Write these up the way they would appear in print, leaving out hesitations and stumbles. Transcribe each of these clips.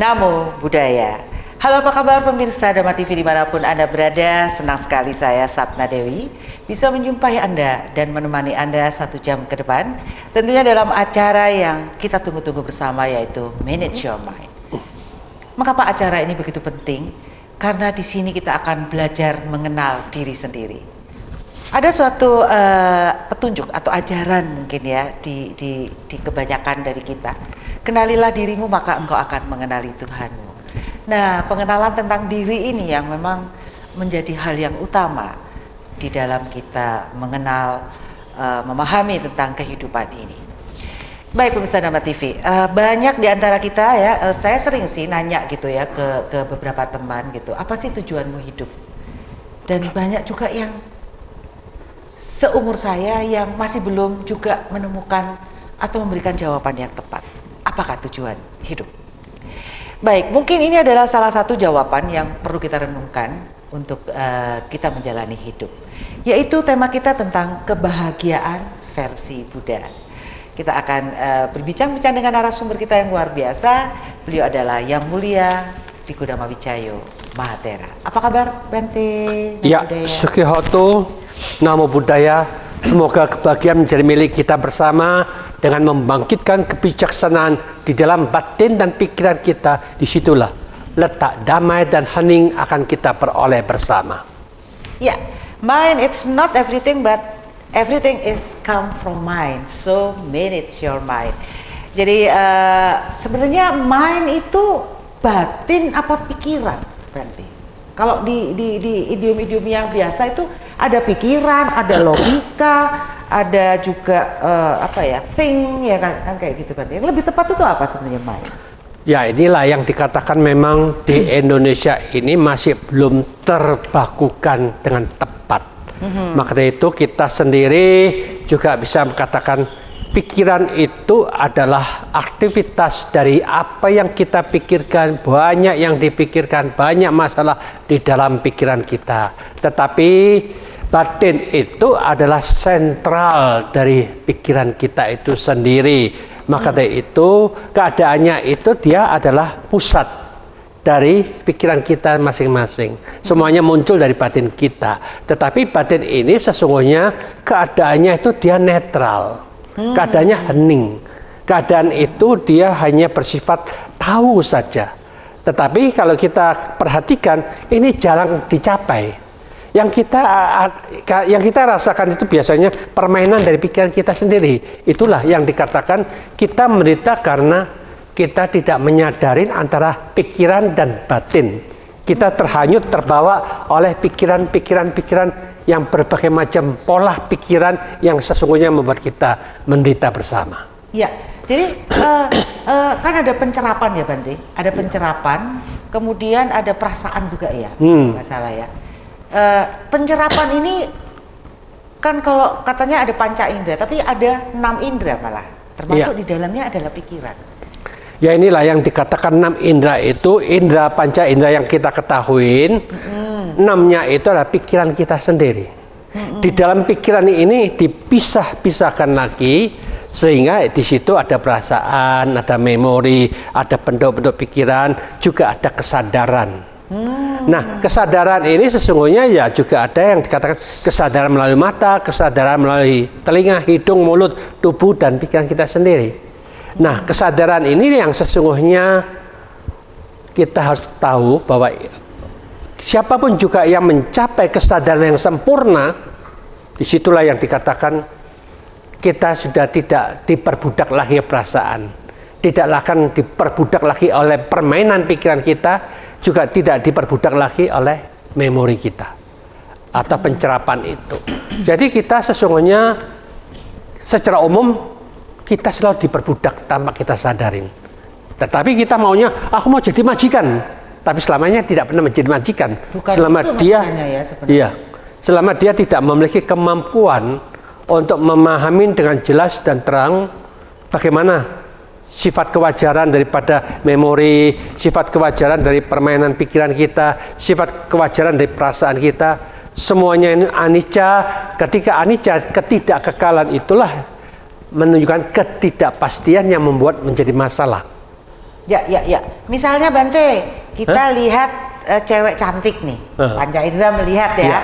Namo Buddhaya. Halo, apa kabar pemirsa Dhamma TV dimanapun Anda berada? Senang sekali saya Satna Dewi bisa menjumpai Anda dan menemani Anda 1 jam ke depan, tentunya dalam acara yang kita tunggu-tunggu bersama, yaitu Manage Your Mind. Mengapa acara ini begitu penting? Karena di sini kita akan belajar mengenal diri sendiri. Ada suatu petunjuk atau ajaran mungkin ya di kebanyakan dari kita. Kenalilah dirimu maka engkau akan mengenali Tuhanmu. Nah, pengenalan tentang diri ini yang memang menjadi hal yang utama di dalam kita mengenal, memahami tentang kehidupan ini. Baik pemirsa Dhamma TV, banyak di antara kita ya, saya sering sih nanya gitu ya ke beberapa teman gitu, apa sih tujuanmu hidup? Dan banyak juga yang seumur saya yang masih belum juga menemukan atau memberikan jawaban yang tepat. Apakah tujuan hidup? Baik, mungkin ini adalah salah satu jawaban yang perlu kita renungkan untuk kita menjalani hidup, yaitu tema kita tentang kebahagiaan versi Buddha. Kita akan berbincang-bincang dengan narasumber kita yang luar biasa. Beliau adalah Yang Mulia Bhikkhu Dhammavicaya Mahathera. Apa kabar Bante? Ya, Sukihoto, Namo Buddhaya. Semoga kebahagiaan menjadi milik kita bersama dengan membangkitkan kebijaksanaan di dalam batin dan pikiran kita. Disitulah letak damai dan hening akan kita peroleh bersama. Ya, mind it's not everything, but everything is come from mind. So manage your mind. Jadi sebenarnya mind itu batin apa pikiran, berarti? Kalau di idiom-idiom yang biasa itu ada pikiran, ada logika, ada juga think ya kan kayak gitu berarti. Yang lebih tepat itu apa sebenarnya mind? Ya, inilah yang dikatakan memang di Indonesia ini masih belum terbakukan dengan tepat. Maka dari itu kita sendiri juga bisa mengatakan pikiran itu adalah aktivitas dari apa yang kita pikirkan. Banyak yang dipikirkan, banyak masalah di dalam pikiran kita. Tetapi batin itu adalah sentral dari pikiran kita itu sendiri. Maka dari itu keadaannya itu dia adalah pusat dari pikiran kita masing-masing. Semuanya muncul dari batin kita. Tetapi batin ini sesungguhnya keadaannya itu dia netral. Keadaannya hening. Keadaan itu dia hanya bersifat tahu saja. Tetapi kalau kita perhatikan, ini jarang dicapai. Yang kita rasakan itu biasanya permainan dari pikiran kita sendiri. Itulah yang dikatakan kita menderita karena kita tidak menyadari antara pikiran dan batin. Kita terhanyut, terbawa oleh pikiran-pikiran yang berbagai macam pola pikiran yang sesungguhnya membuat kita menderita bersama. Ya, jadi kan ada pencerapan ya Bante, ada pencerapan, kemudian ada perasaan juga ya, nggak salah ya. Pencerapan ini kan kalau katanya ada panca indera, tapi ada 6 indera malah, termasuk di dalamnya adalah pikiran. Ya, inilah yang dikatakan 6 indera itu, indera panca indera yang kita ketahuin. 6-nya itu adalah pikiran kita sendiri. Di dalam pikiran ini dipisah-pisahkan lagi sehingga di situ ada perasaan, ada memori, ada bentuk-bentuk pikiran, juga ada kesadaran. Nah, kesadaran ini sesungguhnya ya juga ada yang dikatakan kesadaran melalui mata, kesadaran melalui telinga, hidung, mulut, tubuh, dan pikiran kita sendiri. Nah, kesadaran ini yang sesungguhnya kita harus tahu bahwa siapapun juga yang mencapai kesadaran yang sempurna, disitulah yang dikatakan kita sudah tidak diperbudak lagi perasaan, tidak akan diperbudak lagi oleh permainan pikiran kita, juga tidak diperbudak lagi oleh memori kita atau pencerapan itu. Jadi kita sesungguhnya secara umum kita selalu diperbudak tanpa kita sadarin. Tetapi kita maunya, aku mau jadi majikan. Tapi selamanya tidak pernah menjadi majikan. Selama dia tidak memiliki kemampuan untuk memahami dengan jelas dan terang bagaimana sifat kewajaran daripada memori, sifat kewajaran dari permainan pikiran kita, sifat kewajaran dari perasaan kita. Semuanya ini anicca. Ketika anicca, ketidakkekalan itulah menunjukkan ketidakpastian yang membuat menjadi masalah. Ya. Misalnya Bante, kita lihat cewek cantik nih, panca indera melihat ya.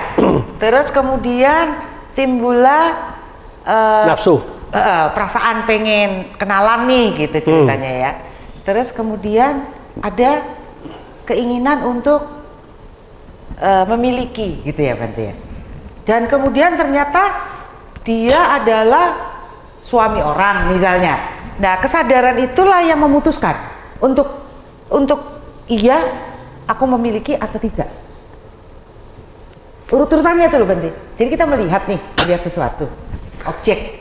Terus kemudian timbullah Nafsu. perasaan pengen kenalan nih gitu ceritanya ya. Terus kemudian ada keinginan untuk memiliki gitu ya Bante ya. Dan kemudian ternyata dia adalah suami orang misalnya. Nah, kesadaran itulah yang memutuskan untuk iya aku memiliki atau tidak. Urut-urutannya itu loh Bante. Jadi kita melihat sesuatu, objek.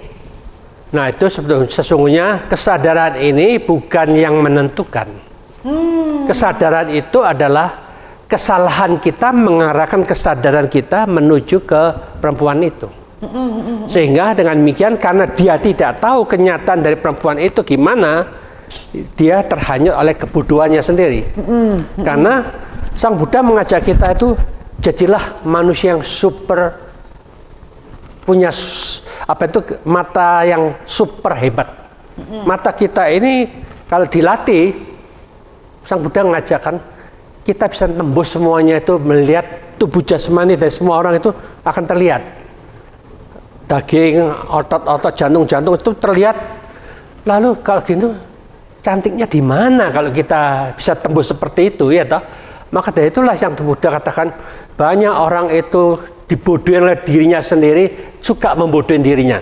Nah, itu sesungguhnya kesadaran ini bukan yang menentukan. Kesadaran itu adalah kesalahan kita mengarahkan kesadaran kita menuju ke perempuan itu. Sehingga dengan demikian karena dia tidak tahu kenyataan dari perempuan itu gimana, dia terhanyut oleh kebodohannya sendiri. Karena Sang Buddha mengajak kita itu jadilah manusia yang super, punya mata yang super hebat. Mata kita ini kalau dilatih, Sang Buddha mengajarkan kita bisa tembus semuanya, itu melihat tubuh jasmani dari semua orang itu akan terlihat. Daging, otot-otot, jantung-jantung itu terlihat. Lalu kalau gitu cantiknya di mana kalau kita bisa tembus seperti itu ya toh? Maka dari itulah yang Buddha katakan banyak orang itu dibodohi oleh dirinya sendiri, suka membodohi dirinya.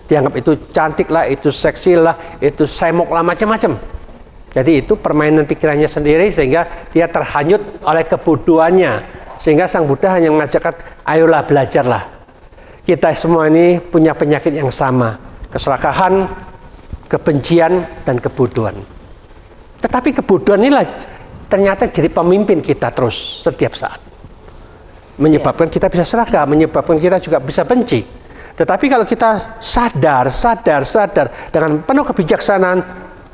Dianggap itu cantik lah, itu seksi lah, itu semok lah, macam-macam. Jadi itu permainan pikirannya sendiri sehingga dia terhanyut oleh kebodohannya. Sehingga Sang Buddha hanya mengajarkan, ayolah belajarlah. Kita semua ini punya penyakit yang sama, keserakahan, kebencian, dan kebodohan. Tetapi kebodohan inilah ternyata jadi pemimpin kita terus setiap saat. Menyebabkan kita bisa serakah, menyebabkan kita juga bisa benci. Tetapi kalau kita sadar dengan penuh kebijaksanaan,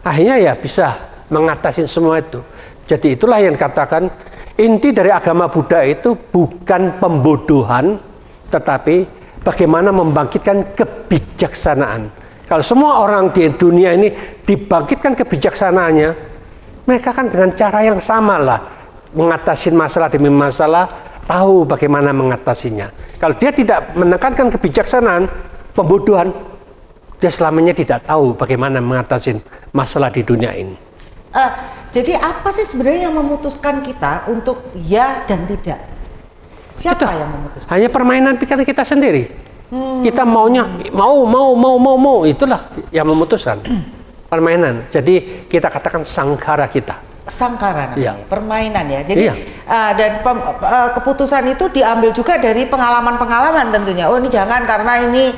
akhirnya ya bisa mengatasi semua itu. Jadi itulah yang dikatakan inti dari agama Buddha itu bukan pembodohan, tetapi bagaimana membangkitkan kebijaksanaan. Kalau semua orang di dunia ini dibangkitkan kebijaksanaannya, mereka kan dengan cara yang sama lah mengatasi masalah demi masalah, tahu bagaimana mengatasinya. Kalau dia tidak menekankan kebijaksanaan, pembodohan, dia selamanya tidak tahu bagaimana mengatasi masalah di dunia ini. Jadi apa sih sebenarnya yang memutuskan kita untuk ya dan tidak? Siapa yang memutuskan? Hanya permainan pikiran kita sendiri. Kita maunya mau, itulah yang memutuskan. Permainan. Jadi kita katakan sangkara kita. Sangkara namanya, iya. Permainan ya. Jadi iya. Dan keputusan itu diambil juga dari pengalaman-pengalaman tentunya. Oh ini jangan karena ini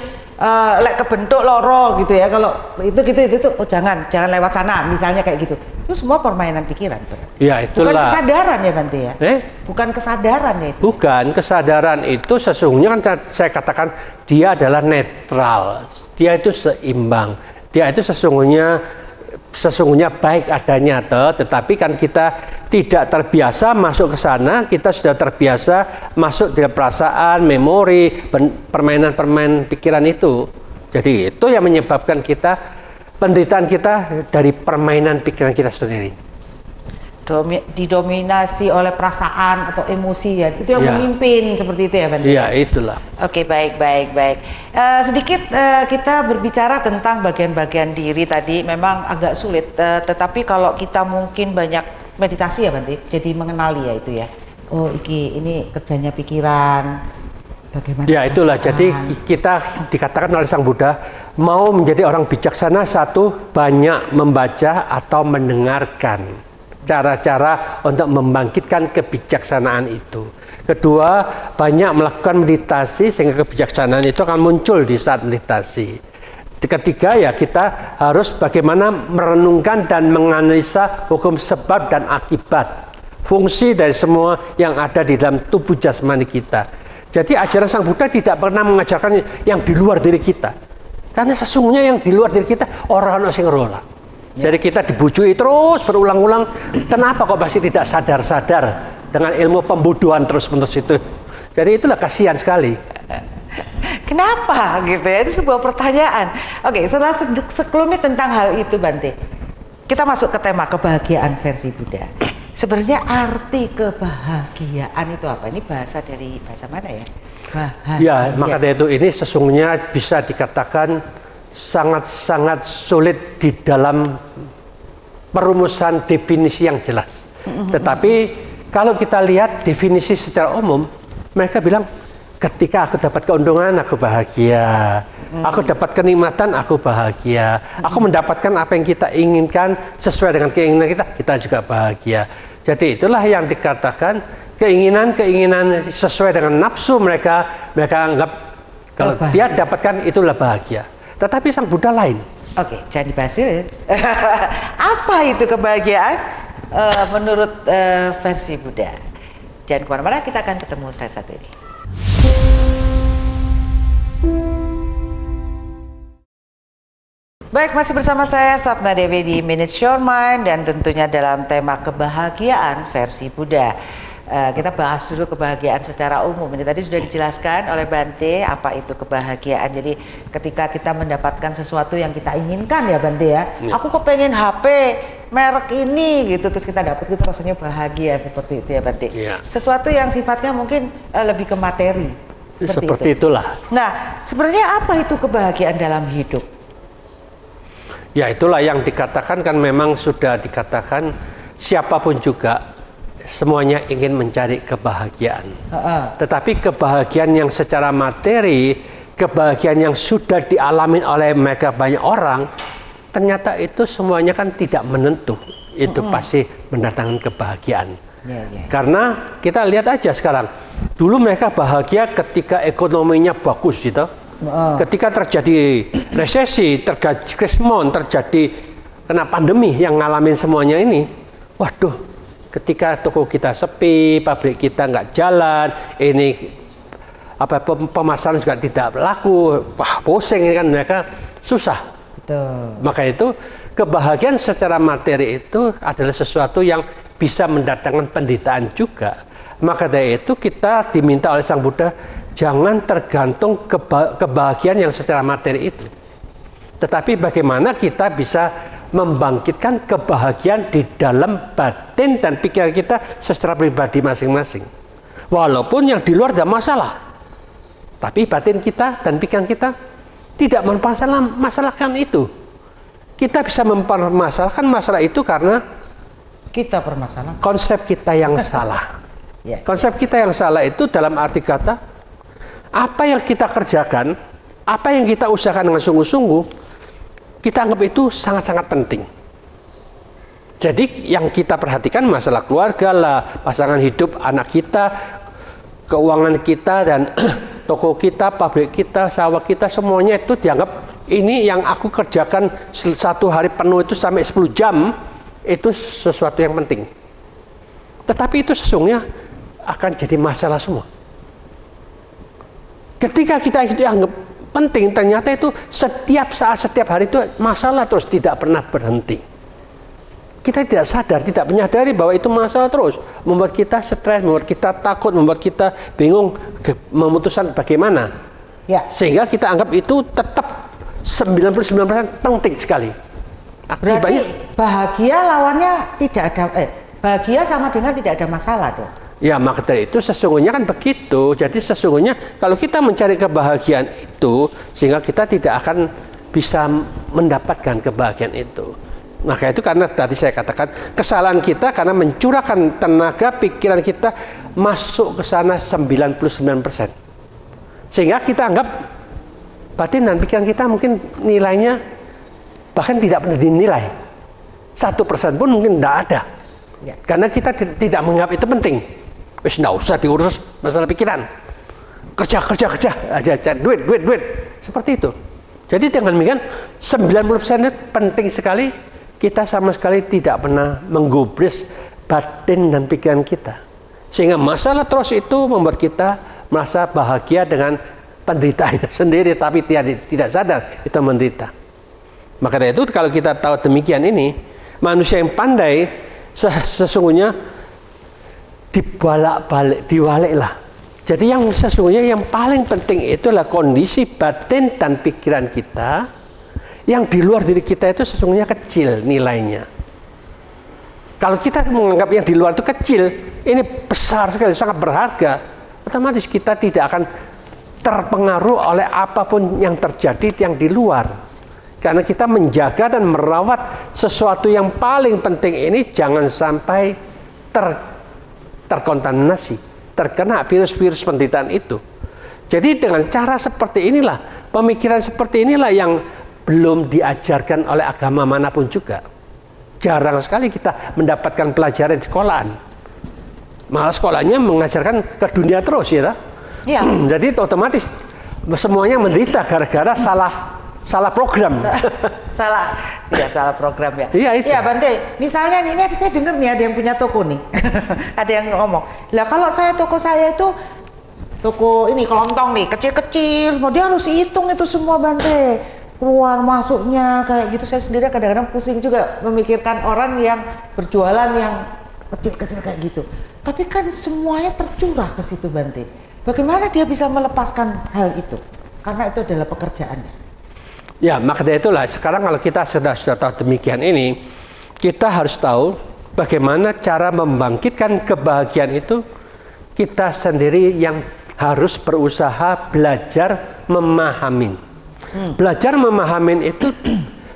lek kebentuk loro gitu ya. Kalau itu oh jangan lewat sana misalnya kayak gitu. Itu semua permainan pikiran. Ya itulah. Bukan kesadaran ya Bante ya. Bukan kesadaran ya itu. Bukan kesadaran itu sesungguhnya kan saya katakan dia adalah netral. Dia itu seimbang. Dia itu sesungguhnya baik adanya tetapi kan kita tidak terbiasa masuk ke sana, kita sudah terbiasa masuk di perasaan, memori, permainan-permainan pikiran itu. Jadi itu yang menyebabkan penderitaan kita dari permainan pikiran kita sendiri. Didominasi oleh perasaan atau emosi ya, itu yang memimpin seperti itu ya Bante? Iya itulah. Oke, baik. Sedikit kita berbicara tentang bagian-bagian diri tadi memang agak sulit, tetapi kalau kita mungkin banyak meditasi ya Bante, jadi mengenali ya itu ya. Oh ini kerjanya pikiran, bagaimana? Ya itulah, jadi kita dikatakan oleh Sang Buddha mau menjadi orang bijaksana, satu banyak membaca atau mendengarkan cara-cara untuk membangkitkan kebijaksanaan itu. Kedua, banyak melakukan meditasi sehingga kebijaksanaan itu akan muncul di saat meditasi. Ketiga ya kita harus bagaimana merenungkan dan menganalisa hukum sebab dan akibat, fungsi dari semua yang ada di dalam tubuh jasmani kita. Jadi ajaran Sang Buddha tidak pernah mengajarkan yang di luar diri kita. Karena sesungguhnya yang di luar diri kita orang-orang sing rola. Jadi kita dibujui terus berulang-ulang. Kenapa kok masih tidak sadar-sadar dengan ilmu pembodohan terus-menerus itu? Jadi itulah kasihan sekali. Kenapa gitu ya? Itu sebuah pertanyaan. Oke, setelah sekelumit tentang hal itu Bante. kita masuk ke tema kebahagiaan versi Buddha. Sebenarnya arti kebahagiaan itu apa? Ini bahasa dari bahasa mana ya? Bahagia. Ya, maka dari itu ini sesungguhnya bisa dikatakan sangat-sangat sulit di dalam perumusan definisi yang jelas. Tetapi kalau kita lihat definisi secara umum, mereka bilang ketika aku dapat keuntungan aku bahagia, aku dapat kenikmatan aku bahagia, aku mendapatkan apa yang kita inginkan sesuai dengan keinginan kita juga bahagia. Jadi itulah yang dikatakan keinginan-keinginan sesuai dengan nafsu mereka anggap kalau dia dapatkan itulah bahagia. Tetapi sang Buddha lain. Oke, jangan dibahas ya. Apa itu kebahagiaan menurut versi Buddha? Jangan kemana-mana, kita akan ketemu setelah satu ini. Baik, masih bersama saya Sapna Dewi di Minute Your Mind dan tentunya dalam tema kebahagiaan versi Buddha. Kita bahas dulu kebahagiaan secara umum. Ini tadi sudah dijelaskan oleh Bante apa itu kebahagiaan. Jadi ketika kita mendapatkan sesuatu yang kita inginkan ya Bante ya. Aku kepengen HP merek ini gitu, terus kita dapat itu rasanya bahagia seperti itu ya Bante. Sesuatu yang sifatnya mungkin lebih ke materi. Seperti itulah. Nah, sebenarnya apa itu kebahagiaan dalam hidup? Ya itulah yang dikatakan kan memang sudah dikatakan siapapun juga semuanya ingin mencari kebahagiaan. Tetapi kebahagiaan yang secara materi, kebahagiaan yang sudah dialami oleh mereka banyak orang, ternyata itu semuanya kan tidak menentu. Itu pasti mendatangkan kebahagiaan. Karena kita lihat aja sekarang, dulu mereka bahagia ketika ekonominya bagus gitu. Ketika terjadi resesi, terjadi krismon, terjadi kena pandemi yang ngalamin semuanya ini, waduh, ketika toko kita sepi, pabrik kita nggak jalan, ini pemasaran juga tidak laku, wah pusing kan mereka susah. Betul. Maka itu kebahagiaan secara materi itu adalah sesuatu yang bisa mendatangkan penderitaan juga. Maka dari itu kita diminta oleh Sang Buddha jangan tergantung kebahagiaan yang secara materi itu. Tetapi bagaimana kita bisa membangkitkan kebahagiaan di dalam batin dan pikiran kita secara pribadi masing-masing. Walaupun yang di luar ada masalah. Tapi batin kita dan pikiran kita tidak mempermasalahkan itu. Kita bisa mempermasalahkan masalah itu karena kita permasalahan konsep kita yang salah. Konsep kita yang salah itu dalam arti kata apa yang kita kerjakan, apa yang kita usahakan dengan sungguh-sungguh, kita anggap itu sangat-sangat penting. Jadi yang kita perhatikan masalah keluarga lah, pasangan hidup, anak kita, keuangan kita dan toko kita, pabrik kita, sawah kita, semuanya itu dianggap ini yang aku kerjakan satu hari penuh itu sampai 10 jam, itu sesuatu yang penting. Tetapi itu sesungguhnya akan jadi masalah semua. Ketika kita itu anggap penting, ternyata itu setiap saat, setiap hari itu masalah terus, tidak pernah berhenti. Kita tidak sadar, tidak menyadari bahwa itu masalah terus, membuat kita stres, membuat kita takut, membuat kita bingung memutuskan bagaimana. Sehingga kita anggap itu tetap 99% penting sekali. Berarti bahagia lawannya tidak ada, bahagia sama dengan tidak ada masalah dong. Ya, maka dari itu sesungguhnya kan begitu. Jadi sesungguhnya kalau kita mencari kebahagiaan itu, sehingga kita tidak akan bisa mendapatkan kebahagiaan itu. Maka itu karena tadi saya katakan kesalahan kita karena mencurahkan tenaga pikiran kita masuk ke sana 99%. Sehingga kita anggap batin dan pikiran kita mungkin nilainya bahkan tidak pernah dinilai. 1% pun mungkin tidak ada. Karena kita tidak menganggap itu penting. Wis nggak usah diurus masalah pikiran. Kerja aja, duit. Seperti itu. Jadi dengan demikian 90% itu penting sekali. Kita sama sekali tidak pernah menggubris batin dan pikiran kita. Sehingga masalah terus itu membuat kita merasa bahagia dengan penderitaannya sendiri, tapi tidak sadar itu menderita. Maka dari itu kalau kita tahu demikian ini, manusia yang pandai sesungguhnya diwaliklah. Jadi yang sesungguhnya yang paling penting itu adalah kondisi batin dan pikiran kita yang di luar diri kita itu sesungguhnya kecil nilainya. Kalau kita menganggap yang di luar itu kecil, ini besar sekali, sangat berharga, otomatis kita tidak akan terpengaruh oleh apapun yang terjadi yang di luar. Karena kita menjaga dan merawat sesuatu yang paling penting ini jangan sampai terkontaminasi, terkena virus-virus penderitaan itu. Jadi dengan cara seperti inilah, pemikiran seperti inilah yang belum diajarkan oleh agama manapun juga. Jarang sekali kita mendapatkan pelajaran di sekolahan. Malah sekolahnya mengajarkan ke dunia terus ya. Iya. Jadi otomatis semuanya menderita gara-gara salah program. Salah program ya. Iya itu. Iya Bante, misalnya nih, ini saya dengar nih ada yang punya toko nih. Ada yang ngomong, lah kalau toko saya itu toko ini kelontong nih, kecil-kecil, dia harus hitung itu semua Bante. Keluar masuknya kayak gitu. Saya sendiri kadang-kadang pusing juga memikirkan orang yang berjualan yang kecil-kecil kayak gitu. Tapi kan semuanya tercurah ke situ Bante. Bagaimana dia bisa melepaskan hal itu? Karena itu adalah pekerjaannya. Ya, maka dari itulah sekarang kalau kita sudah tahu demikian ini, kita harus tahu bagaimana cara membangkitkan kebahagiaan itu. Kita sendiri yang harus berusaha belajar memahami. Belajar memahami itu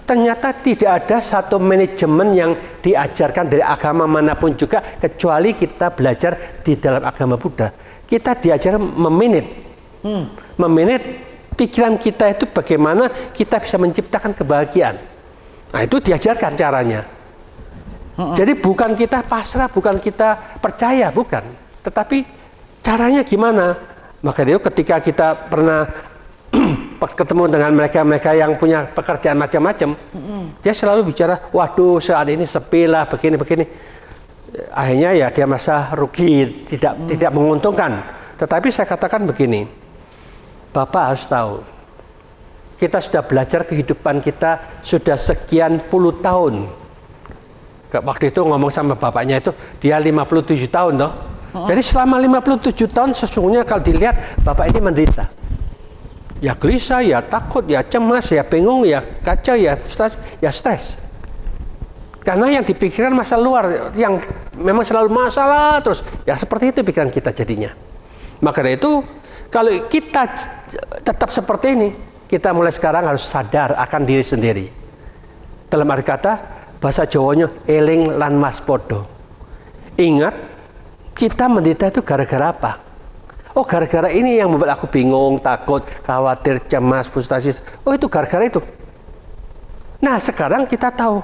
ternyata tidak ada satu manajemen yang diajarkan dari agama manapun juga kecuali kita belajar di dalam agama Buddha. Kita diajar memanage pikiran kita itu bagaimana kita bisa menciptakan kebahagiaan. Nah itu diajarkan caranya. Jadi bukan kita pasrah, bukan kita percaya, bukan. Tetapi caranya gimana? Maka itu ketika kita pernah ketemu dengan mereka yang punya pekerjaan macam-macam, dia selalu bicara, waduh saat ini sepi lah, begini-begini. Akhirnya ya dia merasa rugi, tidak menguntungkan. Tetapi saya katakan begini, Bapak harus tahu, kita sudah belajar kehidupan kita sudah sekian puluh tahun. Waktu itu ngomong sama bapaknya itu, dia 57 tahun toh. Jadi selama 57 tahun sesungguhnya kalau dilihat Bapak ini menderita. Ya gelisah, ya takut, ya cemas, ya bingung, ya kacau, ya frustasi, ya stres. Karena yang dipikirkan masa luar, yang memang selalu masalah terus. Ya seperti itu pikiran kita jadinya. Maka dari itu, kalau kita tetap seperti ini, kita mulai sekarang harus sadar akan diri sendiri. Dalam arti kata, bahasa Jawanya, eling lan waspodo. Ingat, kita menderita itu gara-gara apa? Oh gara-gara ini yang membuat aku bingung, takut, khawatir, cemas, frustasi. Oh itu gara-gara itu. Nah sekarang kita tahu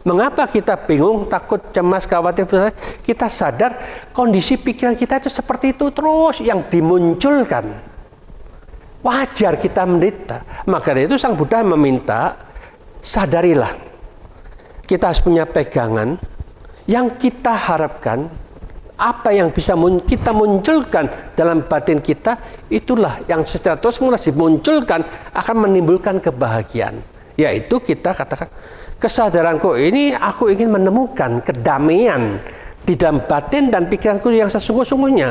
mengapa kita bingung, takut, cemas, khawatir, frustasi. Kita sadar kondisi pikiran kita itu seperti itu terus yang dimunculkan. Wajar kita menderita. Maka dari itu Sang Buddha meminta, sadarilah. Kita harus punya pegangan yang kita harapkan. Apa yang bisa kita munculkan dalam batin kita, itulah yang secara terus-menerus dimunculkan akan menimbulkan kebahagiaan. Yaitu kita katakan, kesadaranku ini aku ingin menemukan kedamaian di dalam batin dan pikiranku yang sesungguh-sungguhnya.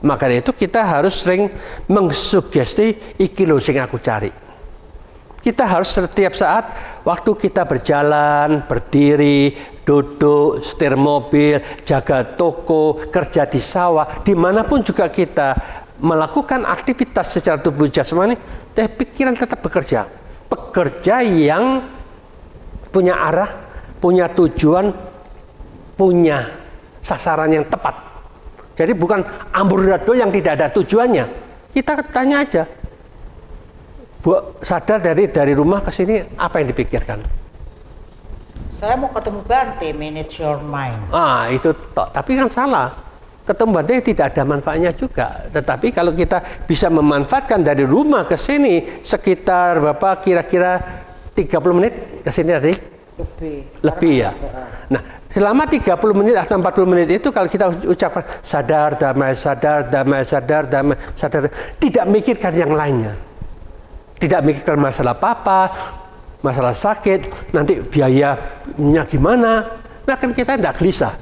Maka dari itu kita harus sering mengsugesti iki lho sing aku cari. Kita harus setiap saat waktu kita berjalan, berdiri, duduk, setir mobil, jaga toko, kerja di sawah, dimanapun juga kita melakukan aktivitas secara tubuh jasmani, pikiran tetap bekerja. Bekerja yang punya arah, punya tujuan, punya sasaran yang tepat. Jadi bukan amburadul yang tidak ada tujuannya. Kita tanya aja, Bu, sadar dari rumah ke sini apa yang dipikirkan? Saya mau ketemu Bante, manage your mind. Ah, itu toh. Tapi kan salah. Ketemu Bante tidak ada manfaatnya juga. Tetapi kalau kita bisa memanfaatkan dari rumah ke sini sekitar berapa kira-kira 30 menit ke sini tadi? Lebih ya. Nah, selama 30 menit atau 40 menit itu kalau kita ucapkan sadar, damai, sadar, damai, sadar, damai, sadar, tidak mikirkan yang lainnya. Tidak mikirkan masalah apa, masalah sakit, nanti biayanya gimana. Nah kan kita tidak gelisah.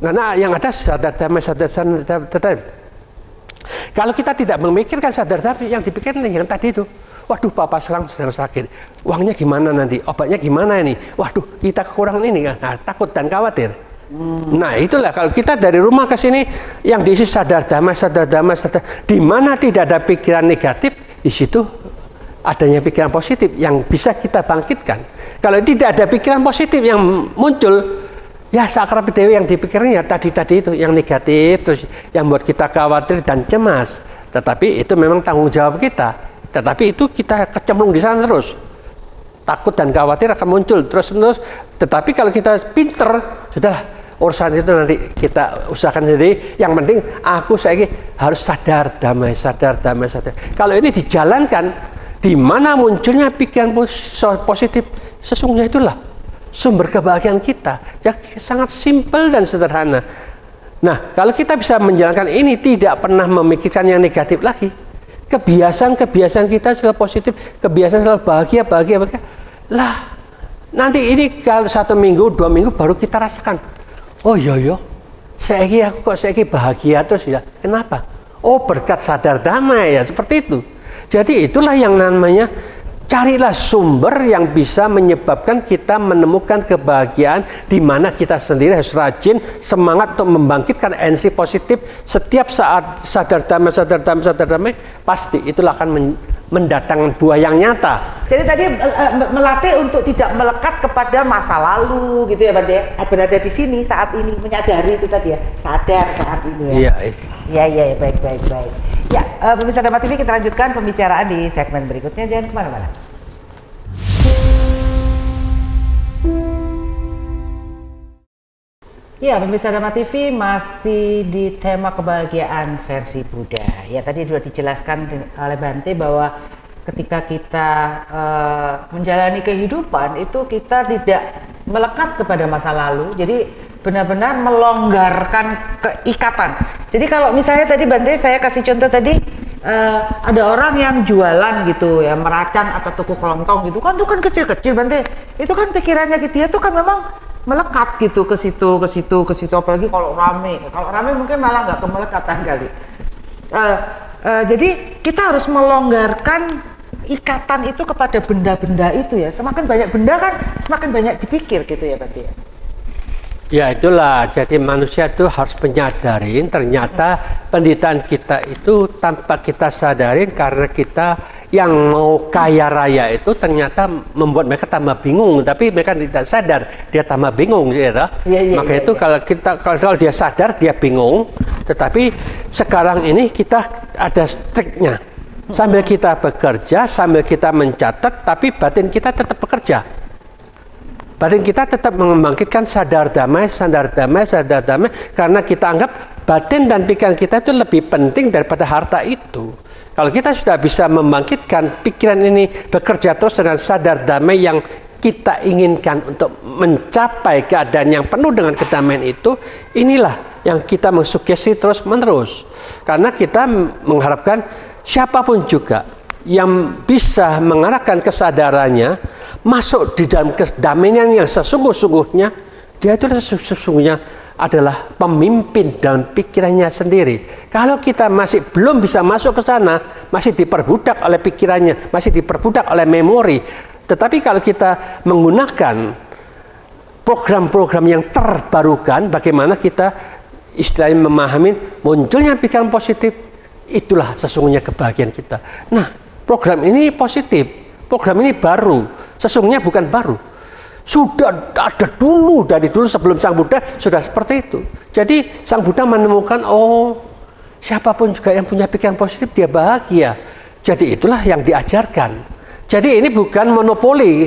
Karena yang ada sadar damai, sadar. Kalau kita tidak memikirkan sadar damai, yang dipikirkan yang tadi itu, waduh papa sekarang sedang sakit, uangnya gimana nanti, obatnya gimana ini, waduh kita kekurangan ini kan, nah, takut dan khawatir. Nah itulah kalau kita dari rumah ke sini yang diisi sadar damai, di mana tidak ada pikiran negatif, di situ adanya pikiran positif yang bisa kita bangkitkan. Kalau tidak ada pikiran positif yang muncul, ya sakrap dewi yang dipikirnya tadi itu yang negatif, terus yang buat kita khawatir dan cemas. Tetapi itu memang tanggung jawab kita. Tetapi itu kita kecemplung di sana terus. Takut dan khawatir akan muncul terus. Tetapi kalau kita pinter, sudahlah urusan itu nanti kita usahakan sendiri. Yang penting aku harus sadar damai. Kalau ini dijalankan, di mana munculnya pikiran positif, sesungguhnya itulah sumber kebahagiaan kita. Ya, sangat simpel dan sederhana. Nah, kalau kita bisa menjalankan ini, tidak pernah memikirkan yang negatif lagi, kebiasaan kita selalu positif, kebiasaan selalu bahagia. Lah, nanti ini kalau 1 minggu, 2 minggu baru kita rasakan. Oh iya, aku kok bahagia terus ya. Kenapa? Oh, berkat sadar damai ya, seperti itu. Jadi itulah yang namanya carilah sumber yang bisa menyebabkan kita menemukan kebahagiaan, di mana kita sendiri harus rajin, semangat untuk membangkitkan energi positif setiap saat. Sadar damai, pasti itulah akan mendatangkan buah yang nyata. Jadi tadi melatih untuk tidak melekat kepada masa lalu gitu ya Bante, berada di sini saat ini, menyadari itu tadi ya, sadar saat ini ya. Iya, baik. Ya, pemirsa Dharma TV, kita lanjutkan pembicaraan di segmen berikutnya, jangan kemana-mana. Ya, pemirsa Dharma TV masih di tema kebahagiaan versi Buddha. Ya, tadi sudah dijelaskan oleh Bante bahwa ketika kita menjalani kehidupan itu kita tidak melekat kepada masa lalu. Jadi benar-benar melonggarkan keikatan. Jadi kalau misalnya tadi Bante saya kasih contoh tadi, ada orang yang jualan gitu ya, meracang atau tuku kelontong gitu kan, itu kan kecil-kecil Bante. Itu kan pikirannya dia tuh kan memang melekat gitu ke situ, apalagi kalau rame mungkin malah nggak kemelekatan kali. Jadi kita harus melonggarkan ikatan itu kepada benda-benda itu ya. Semakin banyak benda kan semakin banyak dipikir gitu ya Bante ya. Ya itulah, jadi manusia itu harus menyadarin ternyata penderitaan kita itu tanpa kita sadarin, karena kita yang mau kaya raya itu ternyata membuat mereka tambah bingung, tapi mereka tidak sadar dia tambah bingung ya. Maka itu kalau dia sadar dia bingung, tetapi sekarang ini kita ada striknya. Sambil kita bekerja, sambil kita mencatat, tapi batin kita tetap bekerja. Batin kita tetap membangkitkan sadar damai, karena kita anggap batin dan pikiran kita itu lebih penting daripada harta itu. Kalau kita sudah bisa membangkitkan pikiran ini bekerja terus dengan sadar damai yang kita inginkan untuk mencapai keadaan yang penuh dengan kedamaian itu, inilah yang kita mensugesti terus menerus. Karena kita mengharapkan siapapun juga yang bisa mengarahkan kesadarannya masuk di dalam kedamaian yang sesungguh-sungguhnya, dia itu sesungguhnya adalah pemimpin dalam pikirannya sendiri. Kalau kita masih belum bisa masuk ke sana, masih diperbudak oleh pikirannya, masih diperbudak oleh memori. Tetapi kalau kita menggunakan program-program yang terbarukan, bagaimana kita istilahnya memahami munculnya pikiran positif, itulah sesungguhnya kebahagiaan kita. Nah, program ini positif, program ini baru, sesungguhnya bukan baru. Sudah ada dulu, dari dulu sebelum Sang Buddha sudah seperti itu. Jadi Sang Buddha menemukan, oh siapapun juga yang punya pikiran positif dia bahagia. Jadi itulah yang diajarkan. Jadi ini bukan monopoli.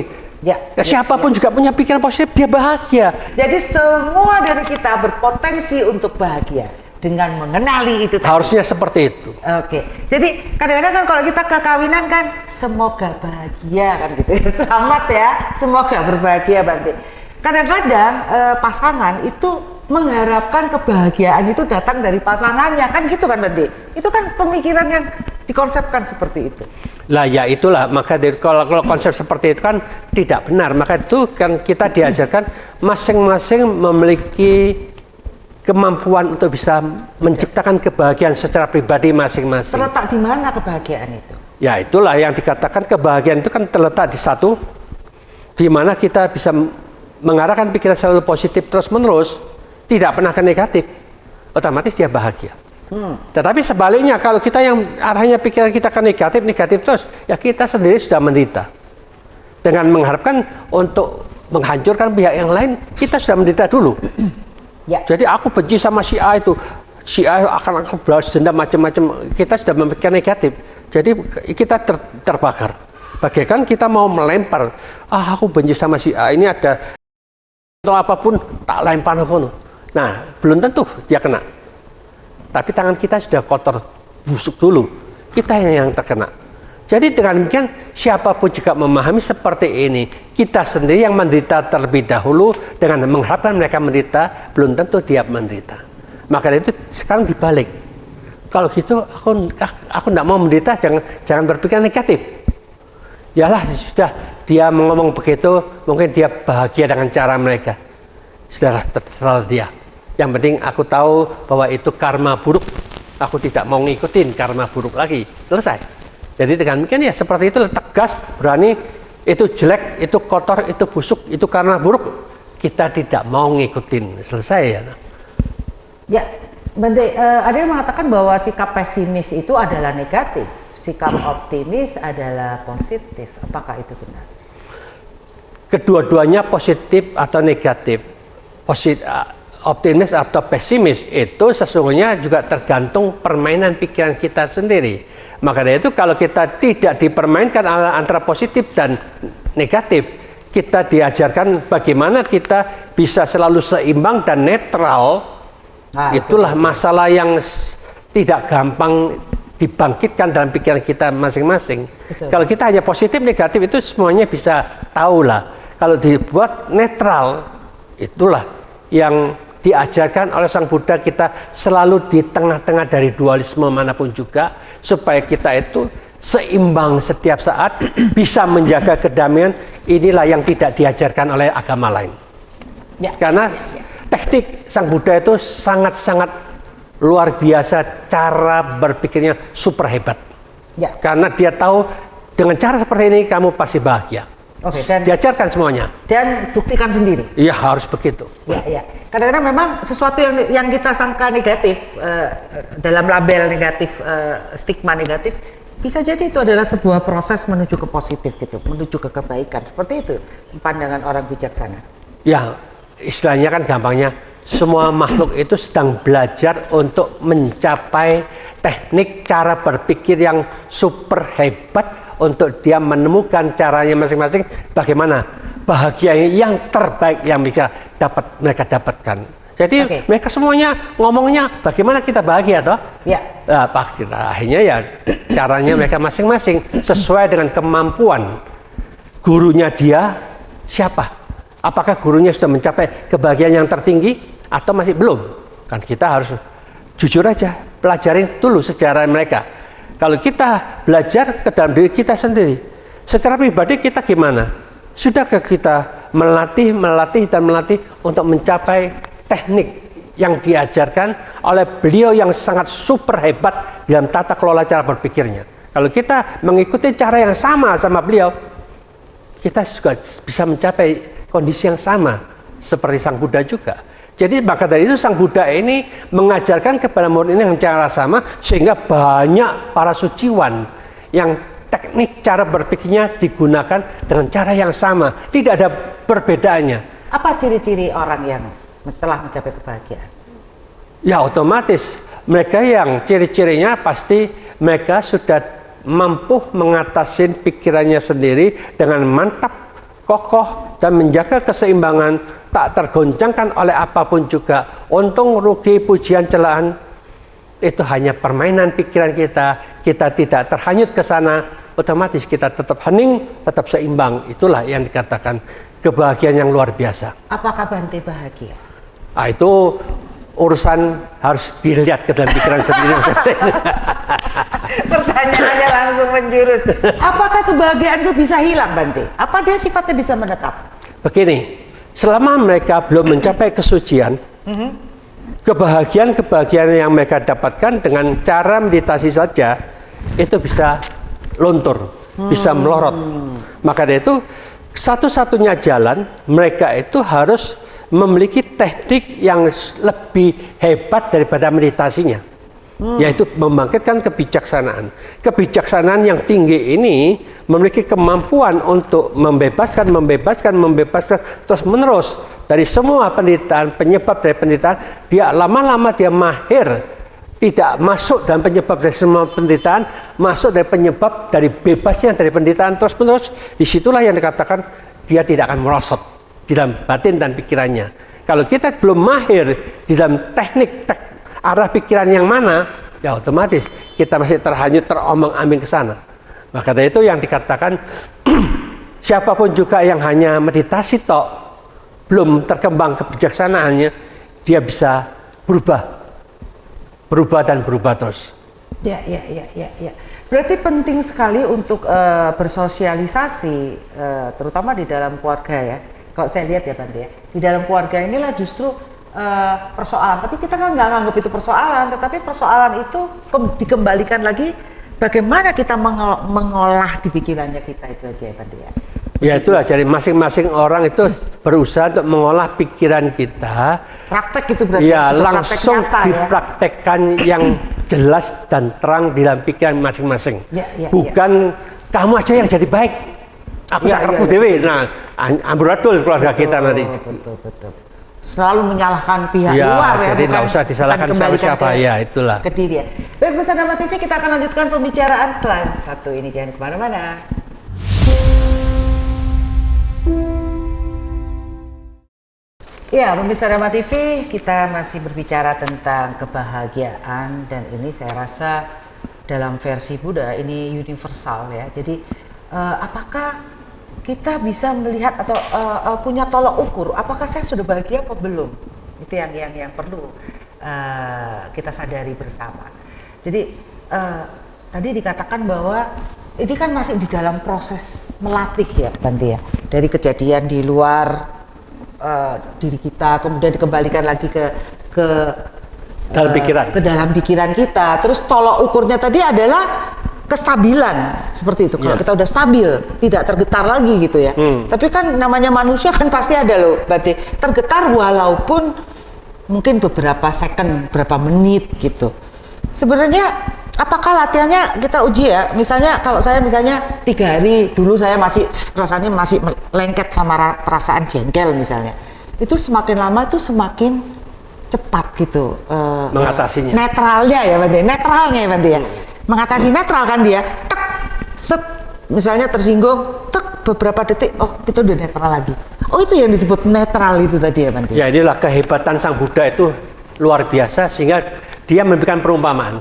Siapapun juga punya pikiran positif dia bahagia. Jadi semua dari kita berpotensi untuk bahagia dengan mengenali itu tadi. Harusnya seperti itu. Oke. Jadi kadang-kadang kan kalau kita kekawinan kan semoga bahagia kan gitu. Selamat ya, semoga berbahagia Bante. Kadang-kadang pasangan itu mengharapkan kebahagiaan itu datang dari pasangannya kan gitu kan Bante. Itu kan pemikiran yang dikonsepkan seperti itu. Lah ya itulah, maka kalau konsep seperti itu kan tidak benar. Maka itu kan kita diajarkan masing-masing memiliki kemampuan untuk bisa menciptakan kebahagiaan secara pribadi masing-masing. Terletak di mana kebahagiaan itu? Ya itulah yang dikatakan kebahagiaan itu kan terletak di satu, di mana kita bisa mengarahkan pikiran selalu positif terus-menerus, tidak pernah ke negatif, otomatis dia bahagia. Tetapi sebaliknya kalau kita yang arahnya pikiran kita ke negatif terus, ya kita sendiri sudah menderita. Dengan mengharapkan untuk menghancurkan pihak yang lain, kita sudah menderita dulu. Ya. Jadi aku benci sama si A itu, si A akan balas dendam macam-macam. Kita sudah memikirkan negatif, jadi kita terbakar. Bagaikan kita mau melempar, aku benci sama si A, ini ada atau apapun tak lempar ke. Nah, belum tentu dia kena. Tapi tangan kita sudah kotor, busuk dulu, kita yang terkena. Jadi dengan demikian siapapun juga memahami seperti ini, kita sendiri yang menderita terlebih dahulu dengan mengharapkan mereka menderita, belum tentu dia menderita. Maka itu sekarang dibalik. Kalau gitu aku tidak mau menderita, jangan berpikir negatif. Yalah sudah dia ngomong begitu, mungkin dia bahagia dengan cara mereka. Sudahlah terserah dia. Yang penting aku tahu bahwa itu karma buruk. Aku tidak mau ngikutin karma buruk lagi. Selesai. Jadi dengan demikian ya seperti itu, tegas, berani, itu jelek, itu kotor, itu busuk, itu karena buruk. Kita tidak mau ngikutin. Selesai ya. Ya, Bante, ada yang mengatakan bahwa sikap pesimis itu adalah negatif, sikap optimis adalah positif. Apakah itu benar? Kedua-duanya positif atau negatif. Optimis atau pesimis itu sesungguhnya juga tergantung permainan pikiran kita sendiri. Maka dari itu kalau kita tidak dipermainkan antara positif dan negatif, kita diajarkan bagaimana kita bisa selalu seimbang dan netral. Itulah masalah yang tidak gampang dibangkitkan dalam pikiran kita masing-masing. Kalau kita hanya positif negatif itu semuanya bisa tahulah. Kalau dibuat netral, itulah yang diajarkan oleh Sang Buddha, kita selalu di tengah-tengah dari dualisme manapun juga, supaya kita itu seimbang setiap saat, bisa menjaga kedamaian. Inilah yang tidak diajarkan oleh agama lain. Ya. Karena teknik Sang Buddha itu sangat-sangat luar biasa, cara berpikirnya super hebat. Ya. Karena dia tahu dengan cara seperti ini kamu pasti bahagia. Oke, dan diajarkan semuanya. Dan buktikan sendiri. Iya, harus begitu. Ya. Kadang-kadang memang sesuatu yang kita sangka negatif, dalam label negatif, stigma negatif, bisa jadi itu adalah sebuah proses menuju ke positif gitu, menuju ke kebaikan. Seperti itu pandangan orang bijaksana. Ya, istilahnya kan gampangnya, semua makhluk itu sedang belajar untuk mencapai teknik cara berpikir yang super hebat, untuk dia menemukan caranya masing-masing bagaimana bahagia yang terbaik yang mereka dapatkan. Jadi mereka semuanya ngomongnya bagaimana kita bahagia toh? Ya. Akhirnya ya caranya mereka masing-masing sesuai dengan kemampuan gurunya dia siapa. Apakah gurunya sudah mencapai kebahagiaan yang tertinggi atau masih belum? Kan kita harus jujur aja pelajarin dulu sejarah mereka. Kalau kita belajar ke dalam diri kita sendiri, secara pribadi kita gimana? Sudahkah kita melatih untuk mencapai teknik yang diajarkan oleh beliau yang sangat super hebat dalam tata kelola cara berpikirnya? Kalau kita mengikuti cara yang sama beliau, kita juga bisa mencapai kondisi yang sama seperti Sang Buddha juga. Jadi maka dari itu Sang Buddha ini mengajarkan kepada murid ini dengan cara sama, sehingga banyak para suciwan yang teknik cara berpikirnya digunakan dengan cara yang sama, tidak ada perbedaannya. Apa ciri-ciri orang yang telah mencapai kebahagiaan? Ya otomatis mereka yang ciri-cirinya pasti mereka sudah mampu mengatasi pikirannya sendiri dengan mantap, kokoh, dan menjaga keseimbangan, tak tergoncangkan oleh apapun juga. Untung, rugi, pujian, celaan, itu hanya permainan pikiran kita tidak terhanyut ke sana, otomatis kita tetap hening, tetap seimbang. Itulah yang dikatakan kebahagiaan yang luar biasa. Apakah Bante bahagia? Itu urusan harus dilihat ke dalam pikiran sendiri. Pertanyaannya langsung menjurus. Apakah kebahagiaan itu bisa hilang, Bante? Apa dia sifatnya bisa menetap? Begini, selama mereka belum mencapai kesucian, kebahagiaan yang mereka dapatkan dengan cara meditasi saja itu bisa luntur, bisa melorot. Maka dari itu satu-satunya jalan mereka itu harus memiliki teknik yang lebih hebat daripada meditasinya, yaitu membangkitkan kebijaksanaan. Kebijaksanaan yang tinggi ini memiliki kemampuan untuk membebaskan terus menerus dari semua penderitaan, penyebab dari penderitaan. Dia lama-lama dia mahir, tidak masuk dalam penyebab dari semua penderitaan, masuk dari penyebab dari bebasnya dari penderitaan terus menerus. Disitulah yang dikatakan dia tidak akan merosot di dalam batin dan pikirannya. Kalau kita belum mahir di dalam teknik arah pikiran yang mana, ya otomatis kita masih terhanyut, terombang-ambing ke sana. Maka dari itu yang dikatakan siapapun juga yang hanya meditasi tok, belum terkembang kebijaksanaannya, dia bisa berubah dan berubah terus. Ya. Berarti penting sekali untuk bersosialisasi, terutama di dalam keluarga ya. Kalau saya lihat ya Bante ya, di dalam keluarga inilah justru persoalan. Tapi kita kan nggak anggap itu persoalan, tetapi persoalan itu dikembalikan lagi bagaimana kita mengolah di pikirannya kita, itu aja ya Bante ya. Ya itulah, jadi masing-masing orang itu berusaha untuk mengolah pikiran kita. Praktek itu berarti ya langsung nyata, dipraktekkan yang jelas dan terang di dalam pikiran masing-masing. Bukan kamu aja yang jadi baik, aku sakarepku dewe. Nah, amburadul keluarga kita nanti. Betul. Selalu menyalahkan pihak luar ya, jadi nggak usah disalahkan sama siapa ya, itulah. Ke diri ya. Baik, pemirsa Dharma TV, kita akan lanjutkan pembicaraan setelah satu ini, jangan kemana-mana. Ya, pemirsa Dharma TV, kita masih berbicara tentang kebahagiaan, dan ini saya rasa dalam versi Buddha ini universal ya. Jadi apakah kita bisa melihat atau punya tolok ukur apakah saya sudah bahagia apa belum? Itu yang perlu kita sadari bersama. Jadi tadi dikatakan bahwa ini kan masih di dalam proses melatih ya Bante ya, dari kejadian di luar diri kita, kemudian dikembalikan lagi ke dalam pikiran, ke dalam pikiran kita. Terus tolok ukurnya tadi adalah kestabilan, seperti itu. Kalau kita udah stabil, tidak tergetar lagi gitu ya. Tapi kan namanya manusia kan pasti ada loh, berarti tergetar walaupun mungkin beberapa second, berapa menit gitu. Sebenarnya apakah latihannya kita uji ya? Misalnya kalau saya 3 hari dulu saya rasanya masih lengket sama perasaan jengkel misalnya. Itu semakin lama itu semakin cepat gitu mengatasinya. Netralnya ya Bante, netralnya ya Bante ya. Mengatasi netral kan dia, tek, set, misalnya tersinggung, tek, beberapa detik, oh kita udah netral lagi. Oh itu yang disebut netral itu tadi ya Bante. Ya inilah kehebatan Sang Buddha itu luar biasa, sehingga dia memberikan perumpamaan.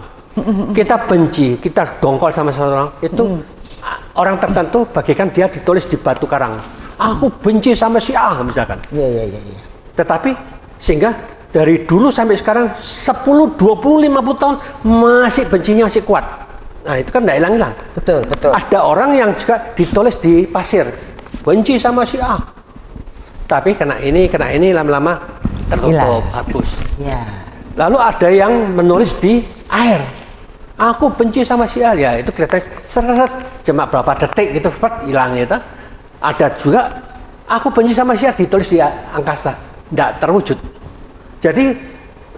Kita benci, kita dongkol sama seseorang, itu orang tertentu bagikan dia ditulis di batu karang. Aku benci sama si A misalkan. Iya. Tetapi sehingga dari dulu sampai sekarang 10, 20, 50 tahun masih bencinya masih kuat. Nah itu kan tidak hilang-hilang. Betul. Ada orang yang juga ditulis di pasir, benci sama si A. Tapi kena ini lama-lama tertutup, hapus. Ya. Lalu ada yang menulis di air. Aku benci sama si A, ya itu kelihatan seret, cuma berapa detik gitu, hilang itu. Ada juga aku benci sama si A ditulis di angkasa, tidak terwujud. Jadi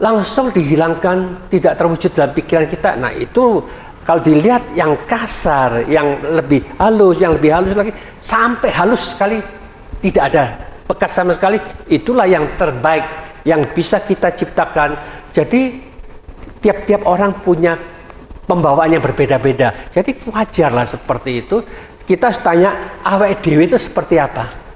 langsung dihilangkan, tidak terwujud dalam pikiran kita. Nah itu kalau dilihat yang kasar, yang lebih halus lagi, sampai halus sekali, tidak ada bekas sama sekali, itulah yang terbaik yang bisa kita ciptakan. Jadi tiap-tiap orang punya pembawaan yang berbeda-beda. Jadi wajarlah seperti itu. Kita tanya awake dhewe itu seperti apa?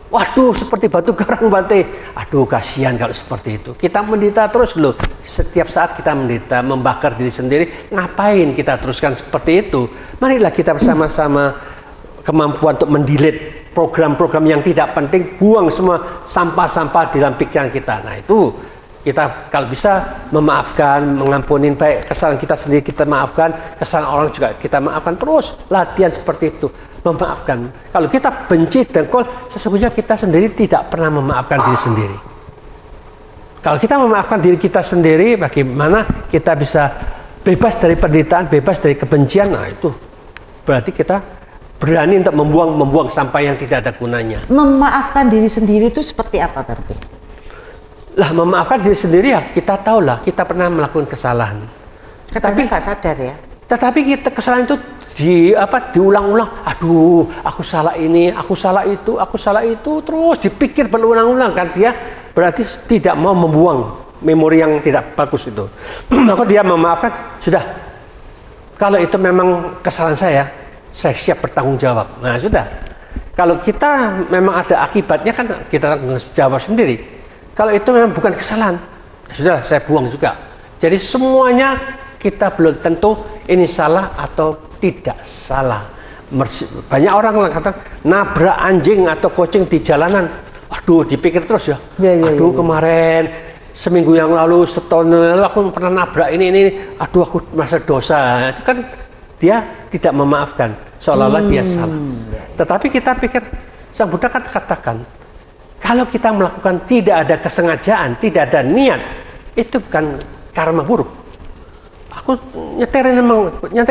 Waduh, seperti batu karang Bante. Aduh, kasihan kalau seperti itu. Kita mendita terus loh. Setiap saat kita mendita, membakar diri sendiri. Ngapain kita teruskan seperti itu? Marilah kita bersama-sama kemampuan untuk mendelete program-program yang tidak penting. Buang semua sampah-sampah di dalam pikiran kita. Nah itu kita kalau bisa memaafkan, mengampuni, baik kesalahan kita sendiri kita maafkan, kesalahan orang juga kita maafkan. Terus latihan seperti itu, memaafkan. Kalau kita benci, dengkol, sesungguhnya kita sendiri tidak pernah memaafkan diri sendiri. Kalau kita memaafkan diri kita sendiri, bagaimana kita bisa bebas dari penderitaan, bebas dari kebencian? Nah itu berarti kita berani untuk membuang sampah yang tidak ada gunanya. Memaafkan diri sendiri itu seperti apa berarti? Lah memaafkan diri sendiri ya kita tahu lah kita pernah melakukan kesalahan. Tapi nggak sadar ya. Tetapi kita kesalahan itu diulang-ulang. Aduh, aku salah ini, aku salah itu, terus dipikir berulang-ulang kan dia berarti tidak mau membuang memori yang tidak bagus itu. Maka dia memaafkan, sudah. Kalau itu memang kesalahan saya siap bertanggung jawab. Nah, sudah. Kalau kita memang ada akibatnya kan kita tanggung jawab sendiri. Kalau itu memang bukan kesalahan, sudah saya buang juga. Jadi semuanya kita belum tentu ini salah atau tidak salah. Banyak orang mengatakan nabrak anjing atau kucing di jalanan. Aduh, dipikir terus ya. Aduh, kemarin seminggu yang lalu, setahun lalu aku pernah nabrak ini. Aduh, aku merasa dosa. Itu kan dia tidak memaafkan, seolah-olah dia salah. Tetapi kita pikir, Sang Buddha kan katakan, kalau kita melakukan tidak ada kesengajaan, tidak ada niat, itu bukan karma buruk. Aku nyetir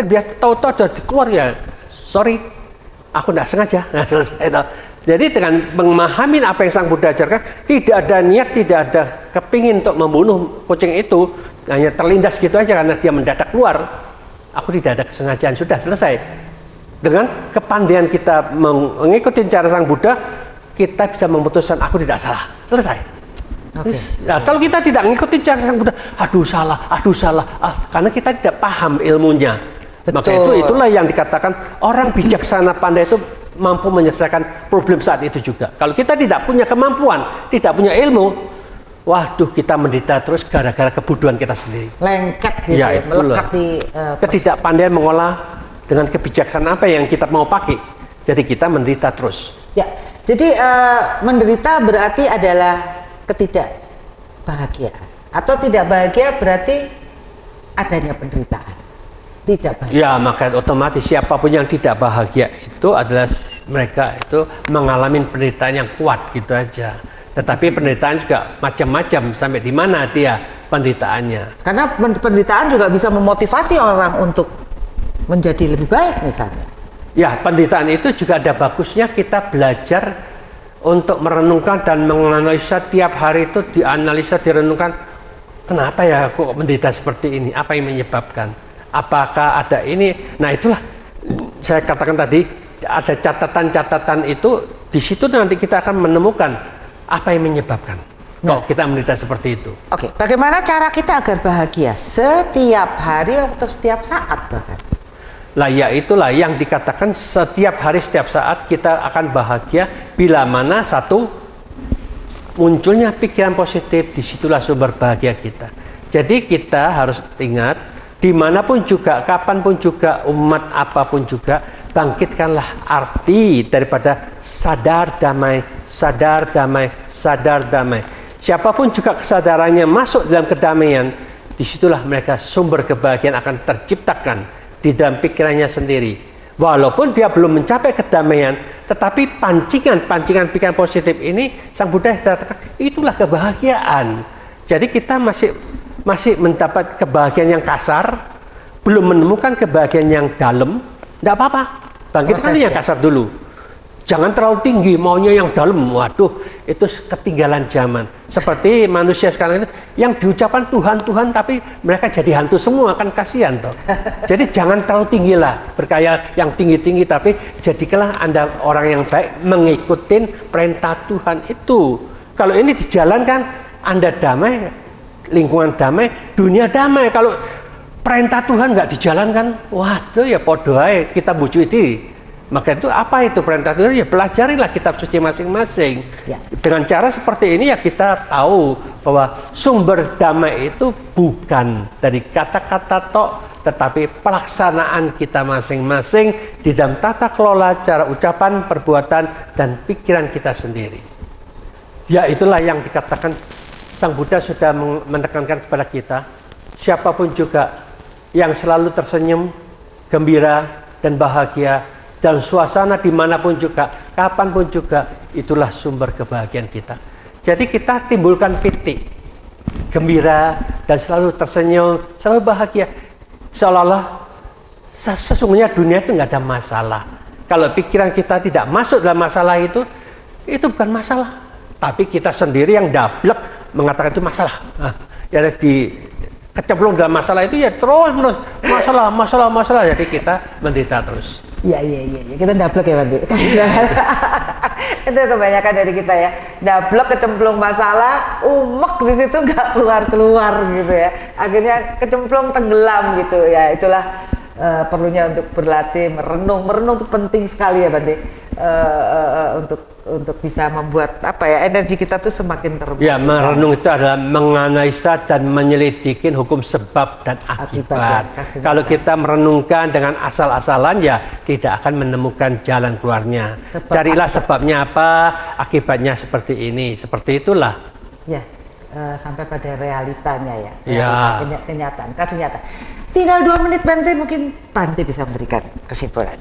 biasa, tahu-tahu udah keluar ya, sorry, aku tidak sengaja. Nah, selesai. Jadi dengan memahami apa yang Sang Buddha ajarkan, tidak ada niat, tidak ada kepingin untuk membunuh kucing itu, hanya terlindas gitu aja karena dia mendadak keluar. Aku tidak ada kesengajaan, sudah selesai. Dengan kepandaian kita mengikuti cara Sang Buddha, kita bisa memutuskan aku tidak salah, selesai. Okay. Nah, kalau kita tidak mengikuti cara Sang Buddha, aduh salah, karena kita tidak paham ilmunya. Betul. Maka itulah yang dikatakan orang bijaksana pandai itu mampu menyelesaikan problem saat itu juga. Kalau kita tidak punya kemampuan, tidak punya ilmu, waduh kita menderita terus gara-gara kebodohan kita sendiri. Lengket gitu ya, melekat di ketidakpandaian mengolah dengan kebijaksanaan apa yang kita mau pakai. Jadi kita menderita terus. Ya, jadi menderita berarti adalah ketidakbahagiaan. Atau tidak bahagia berarti adanya penderitaan. Tidak bahagia. Ya, maka otomatis siapapun yang tidak bahagia itu adalah mereka itu mengalami penderitaan yang kuat gitu aja. Tetapi penderitaan juga macam-macam, sampai di mana dia penderitaannya. Karena penderitaan juga bisa memotivasi orang untuk menjadi lebih baik misalnya. Ya, penderitaan itu juga ada bagusnya kita belajar untuk merenungkan dan menganalisa tiap hari itu, dianalisa, direnungkan. Kenapa ya kok menderita seperti ini? Apa yang menyebabkan? Apakah ada ini? Nah, itulah saya katakan tadi, ada catatan-catatan itu, di situ nanti kita akan menemukan apa yang menyebabkan kok kita menderita seperti itu. Oke, bagaimana cara kita agar bahagia setiap hari atau setiap saat bahkan? Lah ya itulah yang dikatakan setiap hari setiap saat kita akan bahagia bila mana satu munculnya pikiran positif, disitulah sumber bahagia kita. Jadi kita harus ingat dimanapun juga, kapanpun juga, umat apapun juga, bangkitkanlah arti daripada sadar damai, sadar damai, sadar damai. Siapapun juga kesadarannya masuk dalam kedamaian, disitulah mereka sumber kebahagiaan akan terciptakan di dalam pikirannya sendiri. Walaupun dia belum mencapai kedamaian, tetapi pancingan pikiran positif ini, Sang Buddha katakan, itulah kebahagiaan. Jadi kita masih mendapat kebahagiaan yang kasar, belum menemukan kebahagiaan yang dalam, tidak apa-apa. Bangkitkan yang kasar dulu. Jangan terlalu tinggi, maunya yang dalam. Waduh, itu ketinggalan zaman. Seperti manusia sekarang ini, yang diucapkan Tuhan, Tuhan, tapi mereka jadi hantu semua, kan kasihan toh. Jadi jangan terlalu tinggi lah, berkaya yang tinggi-tinggi, tapi jadikanlah Anda orang yang baik, mengikuti perintah Tuhan itu. Kalau ini dijalankan, Anda damai, lingkungan damai, dunia damai. Kalau perintah Tuhan nggak dijalankan, waduh ya podo ae, kita bujuk diri. Maka itu apa itu perintah Tuhan? Ya pelajarilah kitab suci masing-masing. Ya. Dengan cara seperti ini ya kita tahu bahwa sumber damai itu bukan dari kata-kata tok, tetapi pelaksanaan kita masing-masing di dalam tata kelola cara ucapan, perbuatan, dan pikiran kita sendiri. Ya itulah yang dikatakan Sang Buddha sudah menekankan kepada kita, siapapun juga yang selalu tersenyum, gembira, dan bahagia, dan suasana dimanapun juga, kapanpun juga, itulah sumber kebahagiaan kita. Jadi kita timbulkan pitik. gembira dan selalu tersenyum, selalu bahagia. Seolah-olah sesungguhnya dunia itu nggak ada masalah. Kalau pikiran kita tidak masuk dalam masalah itu bukan masalah. Tapi kita sendiri yang dablek mengatakan itu masalah. Nah, ya kecemplung dalam masalah itu ya terus masalah. Jadi kita menderita terus. Iya. Kita dablek ya, Bante. Itu kebanyakan dari kita ya. Dablek, kecemplung masalah, umek di situ nggak keluar gitu ya. Akhirnya kecemplung, tenggelam gitu ya. Itulah perlunya untuk berlatih, merenung itu penting sekali ya, Bante. Untuk bisa membuat energi kita tuh semakin terbuka. Ya, merenung itu adalah menganalisa dan menyelidiki hukum sebab dan akibat. Ya, kalau kita merenungkan dengan asal-asalan ya tidak akan menemukan jalan keluarnya. Carilah sebabnya apa, akibatnya seperti ini, seperti itulah. Ya, sampai pada realitanya ya. Kenyataan, kasus nyata. Tinggal 2 menit, Bante, mungkin Bante bisa memberikan kesimpulan.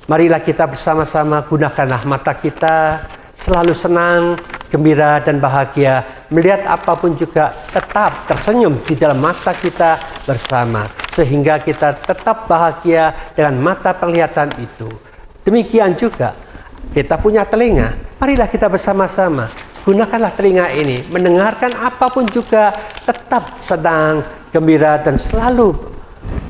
Marilah kita bersama-sama gunakanlah mata kita selalu senang, gembira dan bahagia. Melihat apapun juga tetap tersenyum di dalam mata kita bersama. Sehingga kita tetap bahagia dengan mata penglihatan itu. Demikian juga kita punya telinga. Marilah kita bersama-sama gunakanlah telinga ini. Mendengarkan apapun juga tetap senang, gembira dan selalu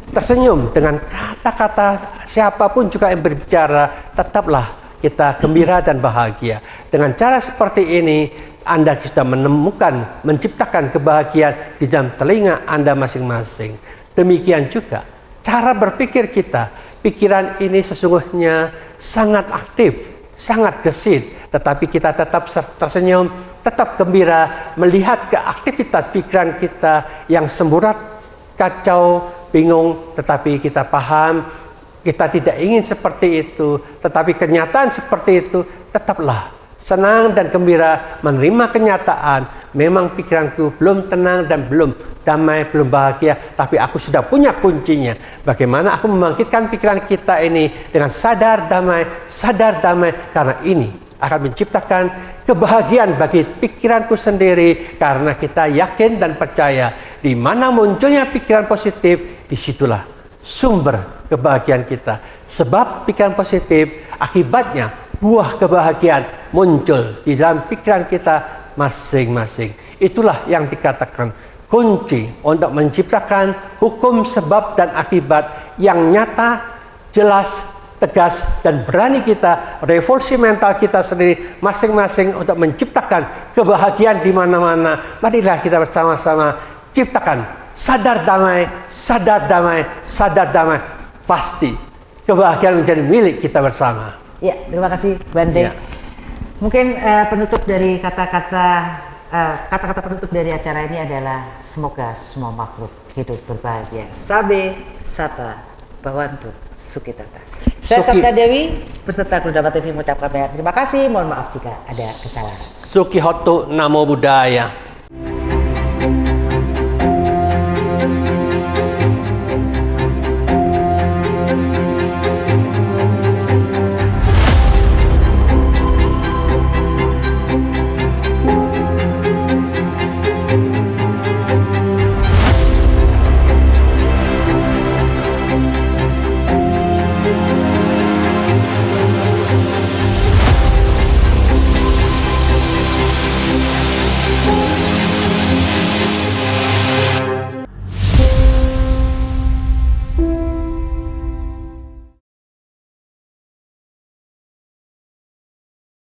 tersenyum dengan kata-kata siapapun juga yang berbicara, tetaplah kita gembira dan bahagia. Dengan cara seperti ini, Anda sudah menciptakan kebahagiaan di dalam telinga Anda masing-masing. Demikian juga cara berpikir kita. Pikiran ini sesungguhnya sangat aktif, sangat gesit, tetapi kita tetap tersenyum, tetap gembira melihat ke aktivitas pikiran kita yang semburat, kacau, bingung, tetapi kita paham kita tidak ingin seperti itu, tetapi kenyataan seperti itu, tetaplah senang dan gembira menerima kenyataan. Memang pikiranku belum tenang dan belum damai, belum bahagia, tapi aku sudah punya kuncinya. Bagaimana aku membangkitkan pikiran kita ini dengan sadar damai, karena ini akan menciptakan kebahagiaan bagi pikiranku sendiri, karena kita yakin dan percaya di mana munculnya pikiran positif, disitulah sumber kebahagiaan kita. Sebab pikiran positif akibatnya buah kebahagiaan muncul di dalam pikiran kita masing-masing. Itulah yang dikatakan kunci untuk menciptakan hukum sebab dan akibat yang nyata, jelas, tegas dan berani kita, revolusi mental kita sendiri masing-masing untuk menciptakan kebahagiaan di mana-mana. Marilah kita bersama-sama ciptakan sadar damai. Pasti kebahagiaan menjadi milik kita bersama. Ya, terima kasih, Bante. Ya. Mungkin penutup dari kata-kata penutup dari acara ini adalah semoga semua makhluk hidup berbahagia. Sabe Sata Bhavantu Sukhitata. Saya Sapna Dewi beserta kru Dharma TV mengucapkan banyak terima kasih. Mohon maaf jika ada kesalahan. Sukhihotu Namo Buddhaya.